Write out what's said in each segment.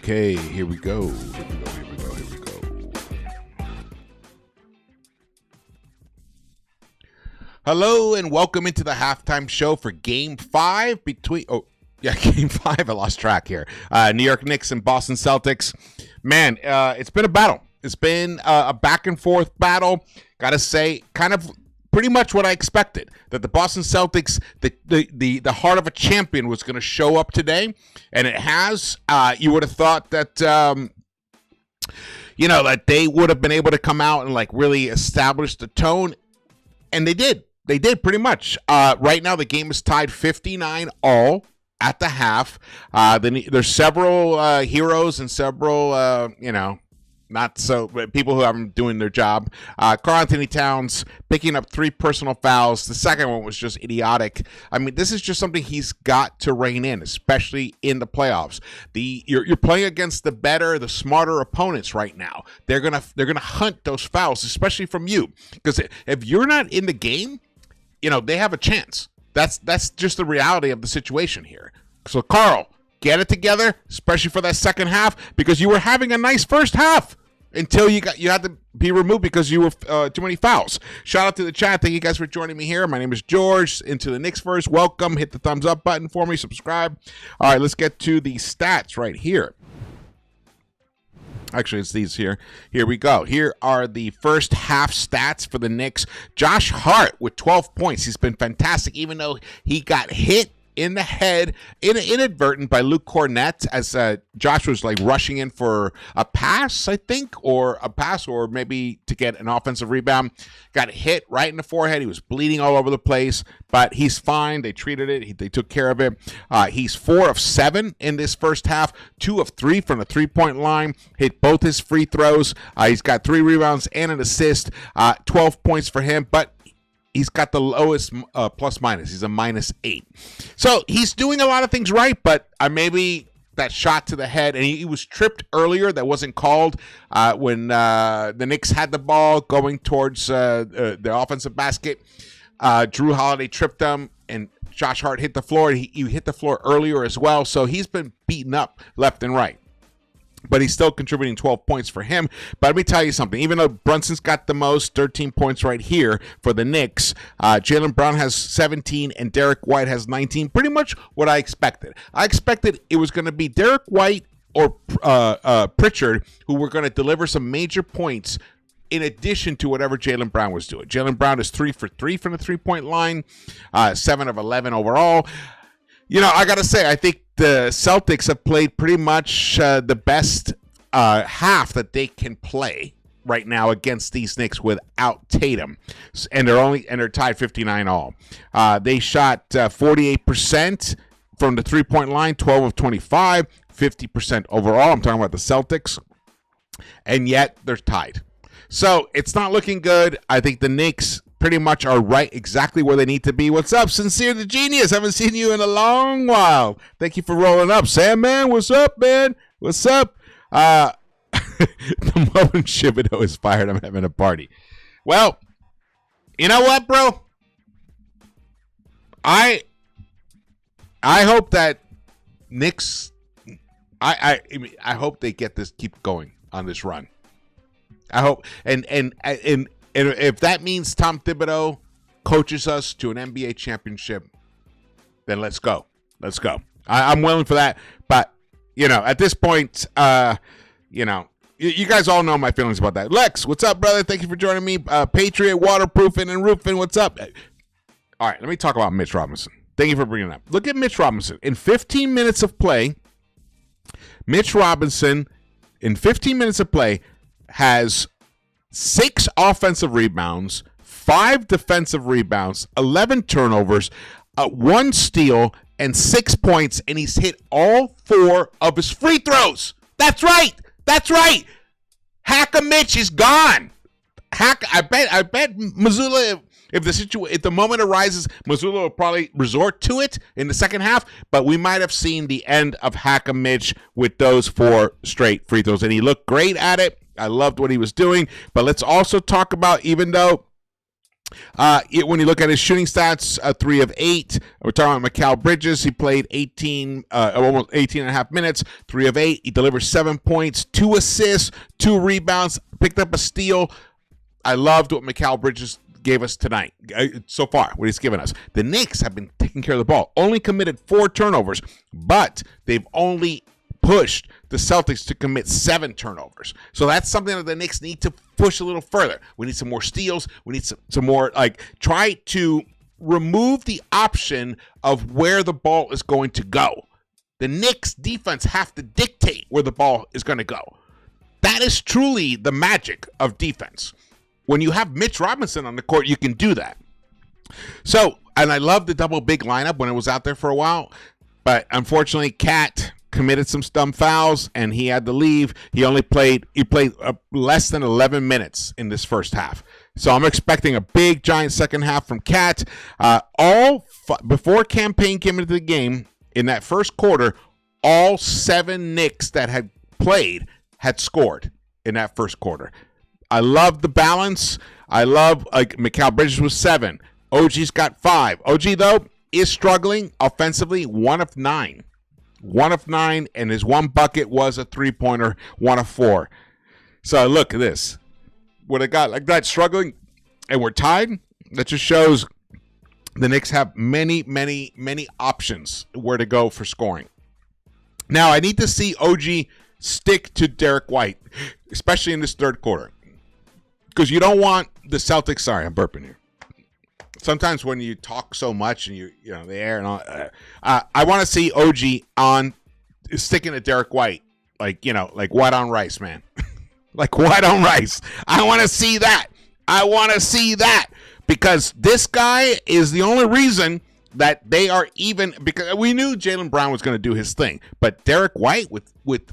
Okay, here we go. Hello and welcome into the halftime show for Game 5 between... Game 5. I lost track here. New York Knicks and Boston Celtics. Man, it's been a battle. It's been a back and forth battle. Gotta say, kind of pretty much what I expected. That the Boston Celtics, the heart of a champion, was going to show up today, and it has. You would have thought that, that they would have been able to come out and like really establish the tone, and they did. They did pretty much. Right now, the game is tied 59-all at the half. There's several heroes and several, not so people who haven't doing their job. Karl-Anthony Towns picking up 3 personal fouls. The second one was just idiotic. I mean, this is just something he's got to rein in, especially in the playoffs. You're playing against the better, the smarter opponents right now. They're gonna hunt those fouls, especially from you, because if you're not in the game, they have a chance. That's just the reality of the situation here. So Carl, get it together, especially for that second half, because you were having a nice first half until you had to be removed because you were too many fouls. Shout out to the chat. Thank you guys for joining me here. My name is George. Into the Knicks-Verse. Welcome. Hit the thumbs up button for me. Subscribe. All right, let's get to the stats right here. Actually, it's these here. Here we go. Here are the first half stats for the Knicks. Josh Hart with 12 points. He's been fantastic, even though he got hit in the head, inadvertent by Luke Cornett as Josh was like rushing in for a pass, I think, or maybe to get an offensive rebound. Got hit right in the forehead. He was bleeding all over the place, but he's fine. They treated it. They took care of it. He's 4 of 7 in this first half, 2 of 3 from the three-point line. Hit both his free throws. He's got 3 rebounds and an assist. 12 points for him, but he's got the lowest plus minus. He's a -8. So he's doing a lot of things right, but maybe that shot to the head, and he was tripped earlier. That wasn't called when the Knicks had the ball going towards the offensive basket. Drew Holiday tripped him, and Josh Hart hit the floor. He hit the floor earlier as well, so he's been beaten up left and right. But he's still contributing 12 points for him. But let me tell you something. Even though Brunson's got the most, 13 points right here for the Knicks, Jaylen Brown has 17 and Derek White has 19. Pretty much what I expected. I expected it was going to be Derek White or Pritchard who were going to deliver some major points in addition to whatever Jaylen Brown was doing. Jaylen Brown is 3 for 3 from the three-point line, 7 of 11 overall. I got to say, I think the Celtics have played pretty much the best half that they can play right now against these Knicks without Tatum, and they're tied 59-all. They shot 48% from the three-point line, 12 of 25, 50% overall. I'm talking about the Celtics, and yet they're tied. So it's not looking good. I think the Knicks pretty much are right exactly where they need to be. What's up, Sincere the Genius? Haven't seen you in a long while. Thank you for rolling up. Sam, man, what's up, man? What's up? The moment Thibodeau is fired, I'm having a party. Well, you know what, bro? I hope that Knicks, I hope they keep going on this run. I hope, and if that means Tom Thibodeau coaches us to an NBA championship, then let's go. Let's go. I'm willing for that. But, at this point, you guys all know my feelings about that. Lex, what's up, brother? Thank you for joining me. Patriot Waterproofing and Roofing, what's up? All right, let me talk about Mitch Robinson. Thank you for bringing it up. Look at Mitch Robinson. In 15 minutes of play, Mitch Robinson, has 6 offensive rebounds, 5 defensive rebounds, 11 turnovers, 1 steal, and 6 points, and he's hit all 4 of his free throws. That's right. That's right. Hacker Mitch is gone. I bet Missoula, if the moment arises, Missoula will probably resort to it in the second half, but we might have seen the end of Hacker Mitch with those 4 straight free throws, and he looked great at it. I loved what he was doing, but let's also talk about, even though when you look at his shooting stats, 3 of 8. We're talking about Mikal Bridges. He played almost 18 and a half minutes, 3 of 8. He delivered 7 points, 2 assists, 2 rebounds, picked up a steal. I loved what Mikal Bridges gave us tonight, so far, what he's given us. The Knicks have been taking care of the ball, only committed 4 turnovers, but they've only pushed the Celtics to commit 7 turnovers. So that's something that the Knicks need to push a little further. We need some more steals. We need some more, try to remove the option of where the ball is going to go. The Knicks defense have to dictate where the ball is going to go. That is truly the magic of defense. When you have Mitch Robinson on the court, you can do that. So, and I love the double big lineup when it was out there for a while, but unfortunately, Cat committed some dumb fouls and he had to leave. He played less than 11 minutes in this first half. So I'm expecting a big giant second half from Cat. Before Campaign came into the game in that first quarter, all 7 Knicks that had played had scored in that first quarter. I love the balance. I love, Mikal Bridges was 7. OG's got 5. OG, though, is struggling offensively, 1 of 9. 1 of 9, and his 1 bucket was a 3-pointer, 1 of 4. So look at this. With a guy like that struggling, and we're tied, that just shows the Knicks have many, many, many options where to go for scoring. Now, I need to see OG stick to Derek White, especially in this third quarter. Because you don't want the Celtics. Sorry, I'm burping here. Sometimes when you talk so much and you know the air and all, I want to see OG on sticking to Derek White, like white on rice, man, like white on rice. I want to see that. I want to see that because this guy is the only reason that they are even, because we knew Jaylen Brown was going to do his thing, but Derek White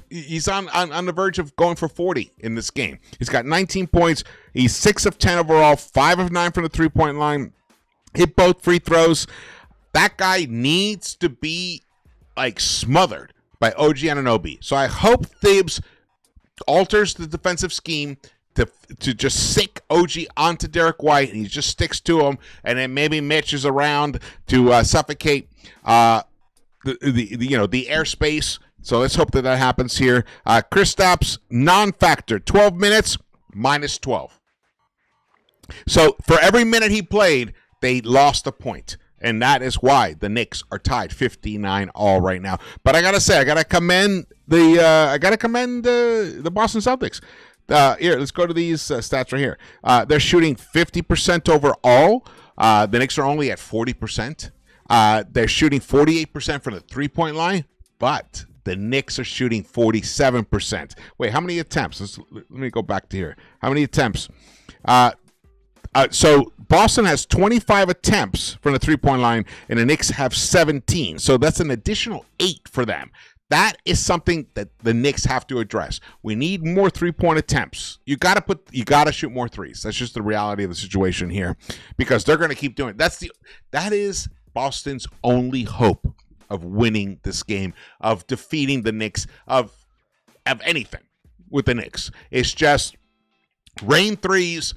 he's on the verge of going for 40 in this game. He's got 19 points. He's 6 of 10 overall, 5 of 9 from the 3-point line. Hit both free throws. That guy needs to be smothered by OG Anunoby. So I hope Thibs alters the defensive scheme to just sick OG onto Derek White, and he just sticks to him, and then maybe Mitch is around to suffocate the airspace. So let's hope that happens here. Kristaps, non-factor, 12 minutes, minus 12. So for every minute he played, they lost a point. And that is why the Knicks are tied 59 all right now. But I gotta say, I gotta commend the Boston Celtics. Here, let's go to these stats right here. They're shooting 50% overall. The Knicks are only at 40%. They're shooting 48% from the 3-point line, but the Knicks are shooting 47%. Wait, how many attempts? Let me go back to here. How many attempts? So Boston has 25 attempts from the 3-point line, and the Knicks have 17. So that's an additional 8 for them. That is something that the Knicks have to address. We need more 3-point attempts. You gotta shoot more threes. That's just the reality of the situation here, because they're going to keep doing it. That is Boston's only hope of winning this game, of defeating the Knicks, of anything with the Knicks. It's just rain threes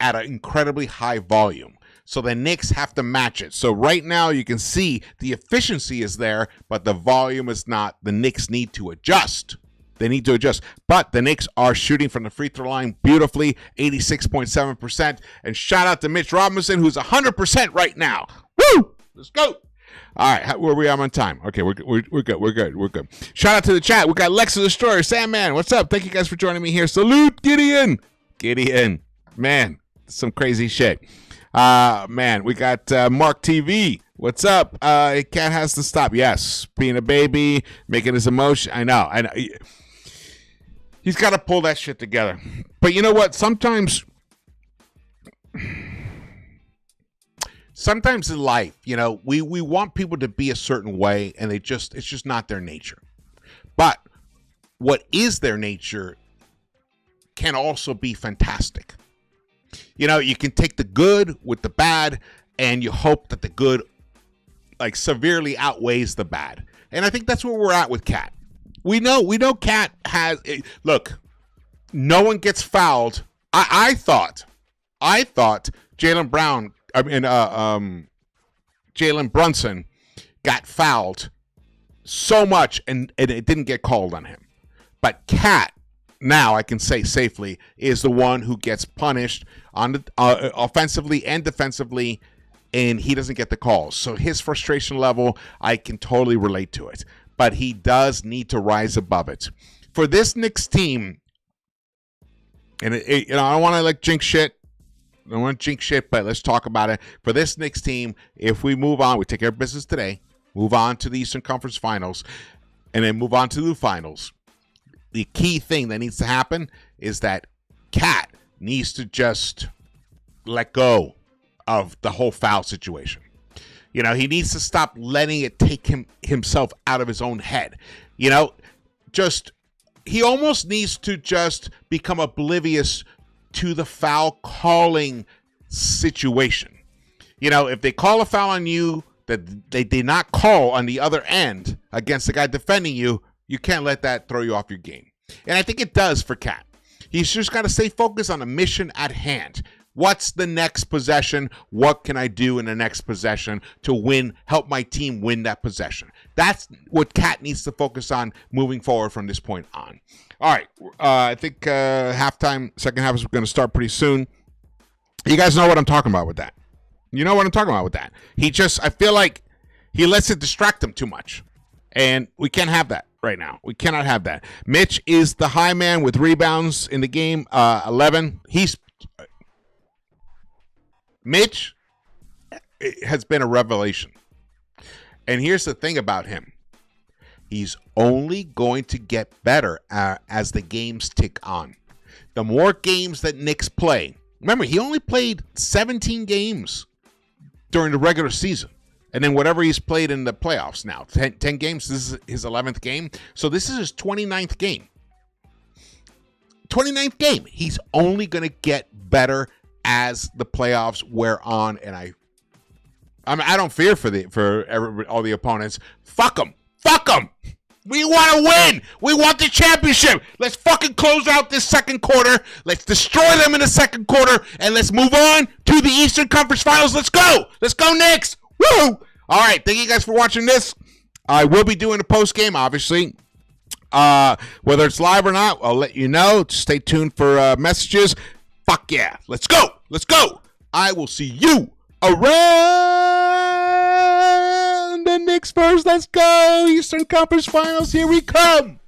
at an incredibly high volume. So the Knicks have to match it. So right now you can see the efficiency is there, but the volume is not. The Knicks need to adjust. They need to adjust. But the Knicks are shooting from the free throw line beautifully, 86.7%. And shout out to Mitch Robinson, who's 100% right now. Woo! Let's go. All right, where we are on time. Okay, we're good. We're good. Shout out to the chat. We got Lex the Destroyer, Sandman. What's up? Thank you guys for joining me here. Salute, Gideon. Man, some crazy shit. Man, we got Mark TV. What's up? Cat has to stop. Yes, being a baby, making his emotion. I know. He's got to pull that shit together. But you know what? Sometimes in life, we want people to be a certain way, and it's just not their nature. what is their nature can also be fantastic. You can take the good with the bad, and you hope that the good like severely outweighs the bad. And I think that's where we're at with Cat. We know Cat has look, no one gets fouled. I thought Jalen Brunson got fouled so much and it didn't get called on him. But Cat, now I can say safely, is the one who gets punished on the, offensively and defensively, and he doesn't get the calls. So his frustration level, I can totally relate to it. But he does need to rise above it. For this Knicks team, and I don't want to jinx shit. I don't want to jinx shit, but let's talk about it. For this Knicks team, if we move on, we take care of business today, move on to the Eastern Conference Finals, and then move on to the Finals. The key thing that needs to happen is that Cat needs to just let go of the whole foul situation. He needs to stop letting it take himself out of his own head. He almost needs to just become oblivious to the foul calling situation. If they call a foul on you that they did not call on the other end against the guy defending you, you can't let that throw you off your game. And I think it does for Cat. He's just got to stay focused on the mission at hand. What's the next possession? What can I do in the next possession to help my team win that possession? That's what Cat needs to focus on moving forward from this point on. All right. I think halftime, second half is going to start pretty soon. You guys know what I'm talking about with that. You know what I'm talking about with that. I feel like he lets it distract him too much. And we can't have that right now. We cannot have that. Mitch is the high man with rebounds in the game, 11. Mitch has been a revelation. And here's the thing about him. He's only going to get better as the games tick on. The more games that Knicks play. Remember, he only played 17 games during the regular season. And then whatever he's played in the playoffs now. 10 games. This is his 11th game. So this is his 29th game. 29th game. He's only going to get better as the playoffs wear on, and I don't fear for all the opponents. Fuck them. We want to win. We want the championship. Let's fucking close out this second quarter. Let's destroy them in the second quarter, and let's move on to the Eastern Conference Finals. Let's go. Let's go, Knicks. Woo! All right. Thank you guys for watching this. I will be doing a post game, obviously. Whether it's live or not, I'll let you know. Just stay tuned for messages. Fuck yeah. Let's go. Let's go. I will see you around the Knicks-Verse. Let's go. Eastern Conference Finals. Here we come.